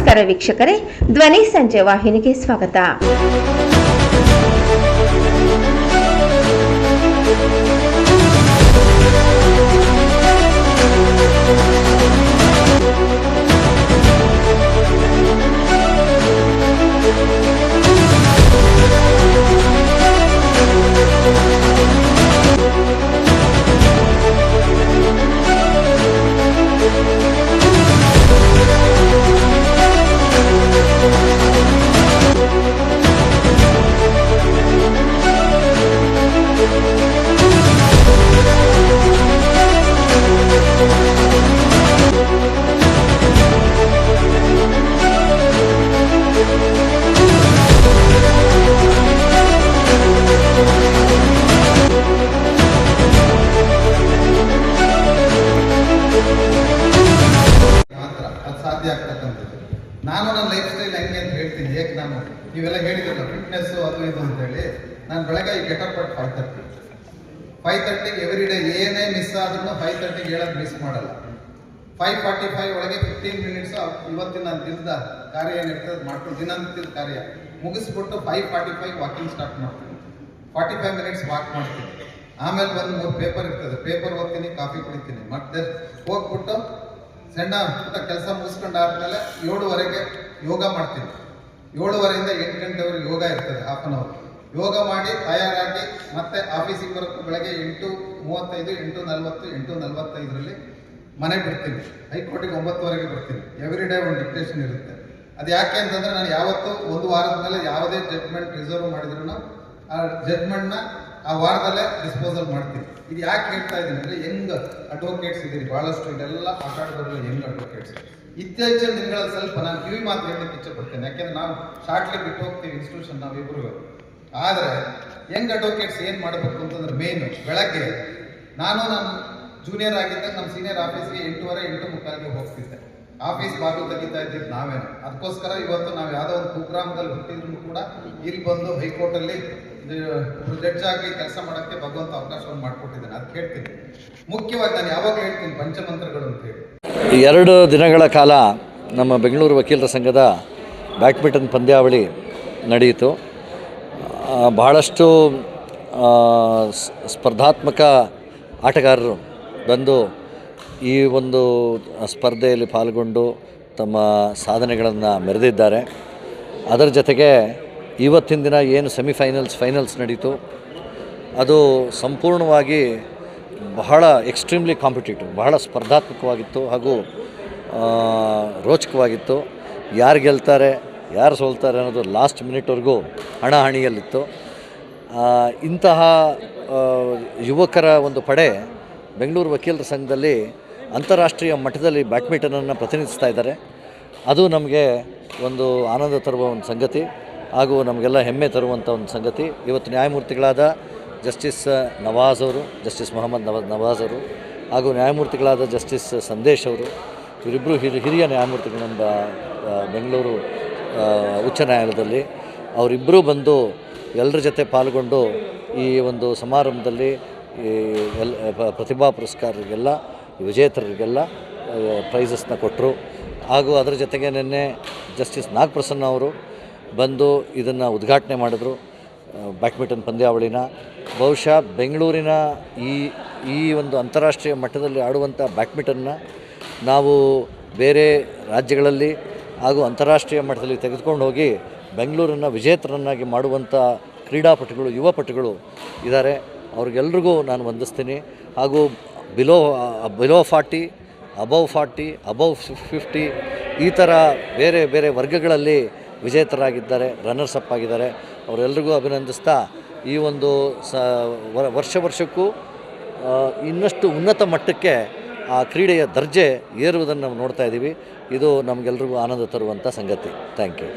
ನಮಸ್ಕಾರ ವೀಕ್ಷಕರೇ, ಧ್ವನಿ ಸಂಜೆ ವಾಹಿನಿಗೆ ಸ್ವಾಗತ. ಸಾಧ್ಯ ಆಗ್ತಕ್ಕಂಥದ್ದು. ನಾನು ನನ್ನ ಲೈಫ್ ಸ್ಟೈಲ್ ಹೆಂಗೆ ಅಂತ ಹೇಳ್ತೀನಿ. ಹೇಗೆ ನಾನು ನೀವೆಲ್ಲ ಹೇಳಿದ್ರಲ್ಲ ಫಿಟ್ನೆಸ್ಸು ಅದು ಇದು ಅಂತೇಳಿ, ನಾನು ಬೆಳಗ್ಗೆ ಈ ಗೆಟಪ್ ಅಟ್ 5:30 ಎವ್ರಿ ಡೇ ಏನೇ ಮಿಸ್ ಆದ್ರೂ 5:30 ಹೇಳೋದು ಮಿಸ್ ಮಾಡಲ್ಲ. 5:45 ಒಳಗೆ 15 ಮಿನಿಟ್ಸ್ ಇವತ್ತಿನ ನನ್ನ ದಿನದ ಕಾರ್ಯ ಏನಿರ್ತದೆ ಮಾಡ್ಕೊಂಡು ದಿನನಿತ್ಯದ ಕಾರ್ಯ ಮುಗಿಸ್ಬಿಟ್ಟು 5:45 ವಾಕಿಂಗ್ ಸ್ಟಾರ್ಟ್ ಮಾಡ್ತೀನಿ. 45 ಮಿನಿಟ್ಸ್ ವಾಕ್ ಮಾಡ್ತೀನಿ. ಆಮೇಲೆ ಬಂದು 3 ಪೇಪರ್ ಇರ್ತದೆ, ಪೇಪರ್ ಓದ್ತೀನಿ, ಕಾಫಿ ಕುಡಿತೀನಿ. ಮತ್ತೆ ಹೋಗ್ಬಿಟ್ಟು ಸಣ್ಣ ಪುಟ್ಟ ಕೆಲಸ ಮುಗಿಸ್ಕೊಂಡಾದ್ಮೇಲೆ 7:15 ಯೋಗ ಮಾಡ್ತೀನಿ. 7:15 8 ಗಂಟೆವರೆಗೆ ಯೋಗ ಇರ್ತದೆ, ಹಾಫ್ ಅನ್ ಅವರ್ ಯೋಗ ಮಾಡಿ ತಯಾರಾಗಿ ಮತ್ತೆ ಆಫೀಸಿಗೆ ಬರೋಕ್ಕೆ ಬೆಳಗ್ಗೆ 8:35 8:40 8:45 ಮನೆ ಬಿಡ್ತೀನಿ. ಹೈಕೋರ್ಟಿಗೆ 9:00 ಬರ್ತೀನಿ. ಎವ್ರಿ ಡೇ ಒಂದು ಡಿಕ್ಟೇಷನ್ ಇರುತ್ತೆ. ಅದು ಯಾಕೆ ಅಂತಂದರೆ ನಾನು ಯಾವತ್ತೂ ಒಂದು ವಾರದ ಮೇಲೆ ಯಾವುದೇ ಜಡ್ಜ್ಮೆಂಟ್ ರಿಸರ್ವ್ ಮಾಡಿದ್ರು ಆ ಜಡ್ಜ್ಮೆಂಟ್ನ ಆ ವಾರದಲ್ಲೇ ಡಿಸ್ಪೋಸಲ್ ಮಾಡ್ತೀನಿ. ಇದು ಯಾಕೆ ಹೇಳ್ತಾ ಇದ್ದೀನಿ ಅಂದರೆ, ಯಂಗ್ ಅಡ್ವೊಕೇಟ್ಸ್ ಇದ್ದೀರಿ ಭಾಳಷ್ಟು, ಇದೆಲ್ಲ ಆಟಾಡೋದ್ರಲ್ಲಿ ಯಂಗ್ ಅಡ್ವೊಕೇಟ್ಸ್. ಇತ್ತೀಚಿನ ದಿನಗಳಲ್ಲಿ ಸ್ವಲ್ಪ ನಾನು ಕಿವಿ ಮಾತು ಹೇಳಲಿಕ್ಕೆ ಇಚ್ಛೆ ಪಡ್ತೇನೆ. ಯಾಕೆಂದರೆ ನಾವು ಶಾರ್ಟ್ಲಿ ಬಿಟ್ಟು ಹೋಗ್ತೀವಿ ಇನ್ಸ್ಟಿಟ್ಯೂಷನ್ ನಾವಿಬ್ಬರು. ಆದರೆ ಯಂಗ್ ಅಡ್ವೊಕೇಟ್ಸ್ ಏನು ಮಾಡಬೇಕು ಅಂತಂದ್ರೆ, ಮೇನು ಬೆಳಗ್ಗೆ ನಾನು ಜೂನಿಯರ್ ಆಗಿದ್ದಾಗ ನಮ್ಮ ಸೀನಿಯರ್ ಆಫೀಸ್ಗೆ 8:15 8:45 ಹೋಗ್ತಿದ್ದೆ. ಆಫೀಸ್ ಬಾಗಿಲು ತೆಗಿತಾ ಇದ್ದಿದ್ದು ನಾವೇನು. ಅದಕ್ಕೋಸ್ಕರ ಇವತ್ತು ನಾವು ಯಾವುದೋ ಒಂದು ಕುಗ್ರಾಮದಲ್ಲಿ ಹುಟ್ಟಿದ್ರು ಕೂಡ ಇಲ್ಲಿ ಬಂದು ಹೈಕೋರ್ಟಲ್ಲಿ ಜಡ್ಜ್ ಆಗಿ ಕೆಲಸ ಮಾಡೋಕ್ಕೆ ಭಗವಂತ ಅವಕಾಶವನ್ನು ಮಾಡಿಕೊಟ್ಟಿದ್ದಾನೆ. ಅದು ಕೇಳ್ತೀನಿ. ಮುಖ್ಯವಾಗಿ ನಾನು ಯಾವಾಗ ಹೇಳ್ತೀನಿ ಪಂಚಮಂತ್ರಗಳು ಅಂತ ಹೇಳಿ. 2 ದಿನಗಳ ಕಾಲ ನಮ್ಮ ಬೆಂಗಳೂರು ವಕೀಲರ ಸಂಘದ ಬ್ಯಾಡ್ಮಿಂಟನ್ ಪಂದ್ಯಾವಳಿ ನಡೆಯಿತು. ಬಹಳಷ್ಟು ಸ್ಪರ್ಧಾತ್ಮಕ ಆಟಗಾರರು ಬಂದು ಈ ಒಂದು ಸ್ಪರ್ಧೆಯಲ್ಲಿ ಪಾಲ್ಗೊಂಡು ತಮ್ಮ ಸಾಧನೆಗಳನ್ನು ಮೆರೆದಿದ್ದಾರೆ. ಅದರ ಜೊತೆಗೆ ಇವತ್ತಿನ ದಿನ ಏನು ಫೈನಲ್ಸ್ ನಡೀತು, ಅದು ಸಂಪೂರ್ಣವಾಗಿ ಬಹಳ ಎಕ್ಸ್ಟ್ರೀಮ್ಲಿ ಕಾಂಪಿಟೇಟಿವ್, ಬಹಳ ಸ್ಪರ್ಧಾತ್ಮಕವಾಗಿತ್ತು ಹಾಗೂ ರೋಚಕವಾಗಿತ್ತು. ಯಾರು ಗೆಲ್ತಾರೆ ಯಾರು ಸೋಲ್ತಾರೆ ಅನ್ನೋದು ಲಾಸ್ಟ್ ಮಿನಿಟ್ವರೆಗೂ ಹಣಾಹಣಿಯಲ್ಲಿತ್ತು. ಇಂತಹ ಯುವಕರ ಒಂದು ಪಡೆ ಬೆಂಗಳೂರು ವಕೀಲರ ಸಂಘದಲ್ಲಿ ಅಂತಾರಾಷ್ಟ್ರೀಯ ಮಟ್ಟದಲ್ಲಿ ಬ್ಯಾಡ್ಮಿಂಟನನ್ನು ಪ್ರತಿನಿಧಿಸ್ತಾ ಇದ್ದಾರೆ. ಅದು ನಮಗೆ ಒಂದು ಆನಂದ ತರುವ ಒಂದು ಸಂಗತಿ ಹಾಗೂ ನಮಗೆಲ್ಲ ಹೆಮ್ಮೆ ತರುವಂಥ ಒಂದು ಸಂಗತಿ. ಇವತ್ತು ನ್ಯಾಯಮೂರ್ತಿಗಳಾದ ಜಸ್ಟಿಸ್ ನವಾಜ್ ಅವರು, ಜಸ್ಟಿಸ್ ಮೊಹಮ್ಮದ್ ನವಾಜ್ ಅವರು ಹಾಗೂ ನ್ಯಾಯಮೂರ್ತಿಗಳಾದ ಜಸ್ಟಿಸ್ ಸಂದೇಶ್ ಅವರು, ಇವರಿಬ್ಬರು ಹಿರಿಯ ನ್ಯಾಯಮೂರ್ತಿಗಳು ನಮ್ಮ ಬೆಂಗಳೂರು ಉಚ್ಚ ನ್ಯಾಯಾಲಯದಲ್ಲಿ. ಅವರಿಬ್ಬರೂ ಬಂದು ಎಲ್ಲರ ಜೊತೆ ಪಾಲ್ಗೊಂಡು ಈ ಒಂದು ಸಮಾರಂಭದಲ್ಲಿ ಪ್ರತಿಭಾ ಪುರಸ್ಕಾರರಿಗೆಲ್ಲ ವಿಜೇತರಿಗೆಲ್ಲ ಪ್ರೈಸಸ್ನ ಕೊಟ್ಟರು. ಹಾಗೂ ಅದರ ಜೊತೆಗೆ ನಿನ್ನೆ ಜಸ್ಟಿಸ್ ನಾಗಪ್ರಸನ್ನ ಅವರು ಬಂದು ಇದನ್ನು ಉದ್ಘಾಟನೆ ಮಾಡಿದ್ರು, ಬ್ಯಾಡ್ಮಿಂಟನ್ ಪಂದ್ಯಾವಳಿನ. ಬಹುಶಃ ಬೆಂಗಳೂರಿನ ಈ ಒಂದು ಅಂತಾರಾಷ್ಟ್ರೀಯ ಮಟ್ಟದಲ್ಲಿ ಆಡುವಂಥ ಬ್ಯಾಡ್ಮಿಂಟನ್ನ ನಾವು ಬೇರೆ ರಾಜ್ಯಗಳಲ್ಲಿ ಹಾಗೂ ಅಂತಾರಾಷ್ಟ್ರೀಯ ಮಟ್ಟದಲ್ಲಿ ತೆಗೆದುಕೊಂಡು ಹೋಗಿ ಬೆಂಗಳೂರನ್ನು ವಿಜೇತರನ್ನಾಗಿ ಮಾಡುವಂಥ ಕ್ರೀಡಾಪಟುಗಳು, ಯುವಪಟುಗಳು ಇದ್ದಾರೆ. ಅವ್ರಿಗೆಲ್ರಿಗೂ ನಾನು ವಂದಿಸ್ತೀನಿ. ಹಾಗೂ ಬಿಲೋ 40, ಅಬವ್ 40, ಅಬವ್ 50 ಈ ಥರ ಬೇರೆ ಬೇರೆ ವರ್ಗಗಳಲ್ಲಿ ವಿಜೇತರಾಗಿದ್ದಾರೆ, ರನ್ನರ್ಸ್ ಅಪ್ ಆಗಿದ್ದಾರೆ. ಅವರೆಲ್ಲರಿಗೂ ಅಭಿನಂದಿಸ್ತಾ ಈ ಒಂದು ವರ್ಷಕ್ಕೂ ಇನ್ನಷ್ಟು ಉನ್ನತ ಮಟ್ಟಕ್ಕೆ ಆ ಕ್ರೀಡೆಯ ದರ್ಜೆ ಏರುವುದನ್ನು ನಾವು ನೋಡ್ತಾ ಇದ್ದೀವಿ. ಇದು ನಮಗೆಲ್ರಿಗೂ ಆನಂದ ತರುವಂಥ ಸಂಗತಿ. Thank you.